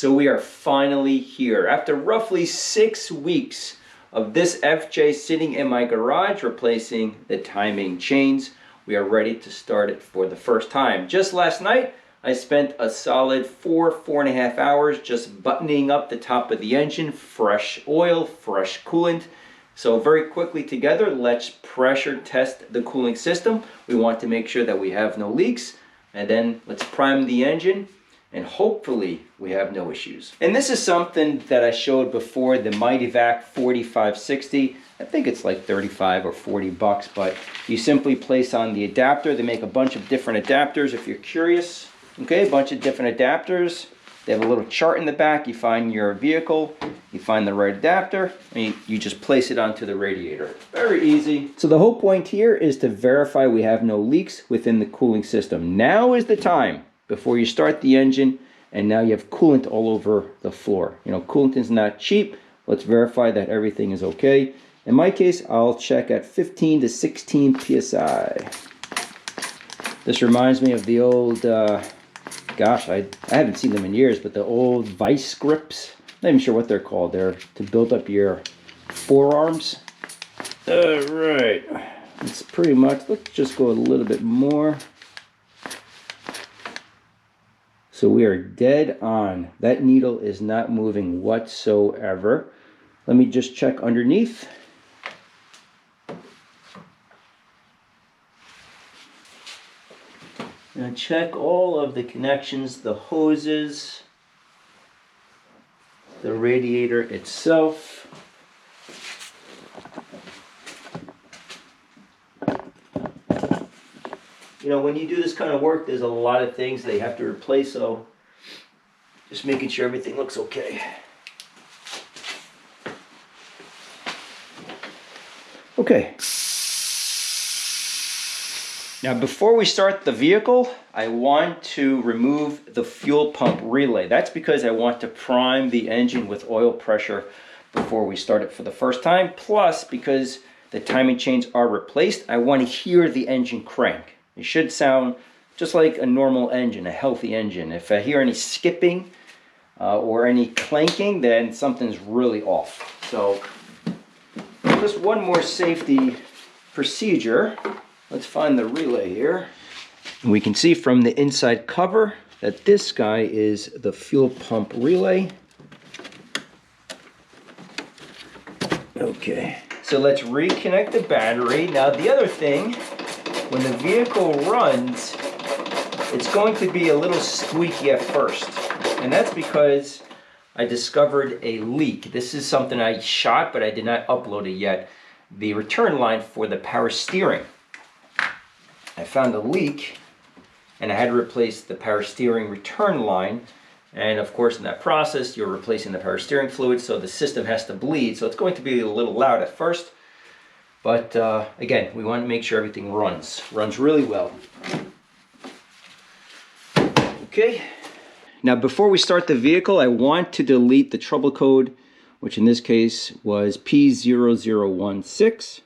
So we are finally here. After roughly 6 weeks of this FJ sitting in my garage replacing the timing chains, we are ready to start it for the first time. Just last night, I spent a solid 4.5 hours just buttoning up the top of the engine, fresh oil, fresh coolant. So very quickly together, let's pressure test the cooling system. We want to make sure that we have no leaks, and then let's prime the engine, and hopefully we have no issues. And this is something that I showed before, the Mightyvac 4560. I think it's like 35 or 40 bucks, but you simply place on the adapter. They make a bunch of different adapters if you're curious. Okay, a bunch of different adapters. They have a little chart in the back. You find your vehicle, you find the right adapter, and you just place it onto the radiator. Very easy. So the whole point here is to verify we have no leaks within the cooling system. Now is the time before you start the engine, and now you have coolant all over the floor. You know, coolant is not cheap. Let's verify that everything is okay. In my case, I'll check at 15 to 16 psi. This reminds me of the old, gosh, I haven't seen them in years, but the old vice grips. Not even sure what they're called. They're to build up your forearms. All right, it's pretty much, let's just go a little bit more. So we are dead on. That needle is not moving whatsoever. Let me just check underneath. Now check all of the connections, the hoses, the radiator itself. You know, when you do this kind of work, there's a lot of things they have to replace, so just making sure everything looks okay. Okay. Now, before we start the vehicle, I want to remove the fuel pump relay. That's because I want to prime the engine with oil pressure before we start it for the first time. Plus, because the timing chains are replaced, I want to hear the engine crank. It should sound just like a normal engine, a healthy engine. If I hear any skipping or any clanking, then something's really off. So, just one more safety procedure. Let's find the relay here. We can see from the inside cover that this guy is the fuel pump relay. Okay, so let's reconnect the battery. Now the other thing, when the vehicle runs, it's going to be a little squeaky at first. And that's because I discovered a leak. This is something I shot, but I did not upload it yet. The return line for the power steering. I found a leak, and I had to replace the power steering return line. And of course, in that process, you're replacing the power steering fluid, so the system has to bleed. So it's going to be a little loud at first. But again, we want to make sure everything runs really well. Okay. Now, before we start the vehicle, I want to delete the trouble code, which in this case was P0016.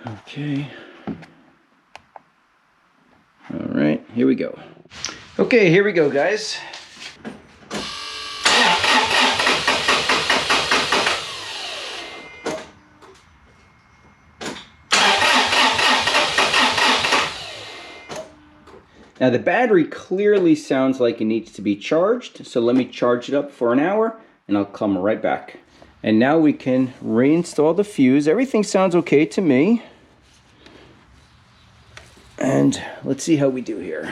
Okay. All right, here we go. Okay, here we go, guys. Now the battery clearly sounds like it needs to be charged, so let me charge it up for an hour and I'll come right back. And now we can reinstall the fuse. Everything sounds okay to me. And let's see how we do here.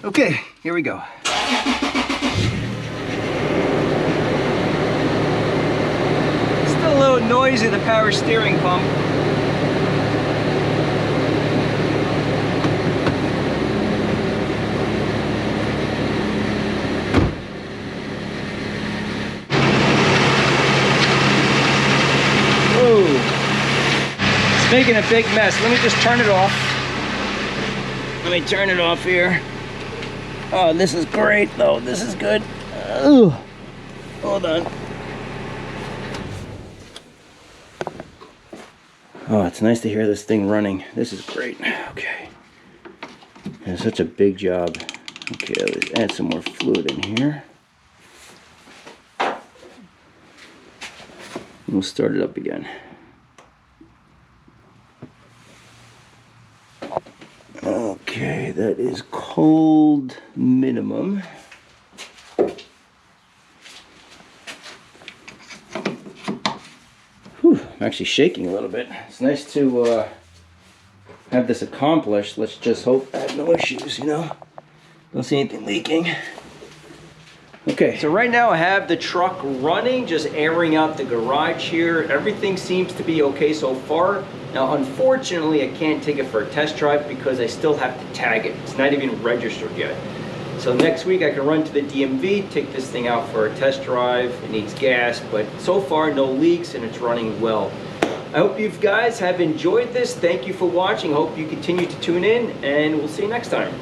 Okay, here we go. Still a little noisy, the power steering pump. It's making a big mess. Let me just turn it off. Let me turn it off here. Oh, this is great though. This is good. Hold on. Oh, it's nice to hear this thing running. This is great. Okay. It's such a big job. Okay, let's add some more fluid in here. We'll start it up again. Okay, that is cold minimum. Whew, I'm actually shaking a little bit. It's nice to have this accomplished. Let's just hope I have no issues, you know? Don't see anything leaking. Okay, so right now I have the truck running, just airing out the garage here. Everything seems to be okay so far. Now, unfortunately, I can't take it for a test drive because I still have to tag it. It's not even registered yet. So next week I can run to the DMV, take this thing out for a test drive. It needs gas, but so far no leaks and it's running well. I hope you guys have enjoyed this. Thank you for watching. Hope you continue to tune in, and we'll see you next time.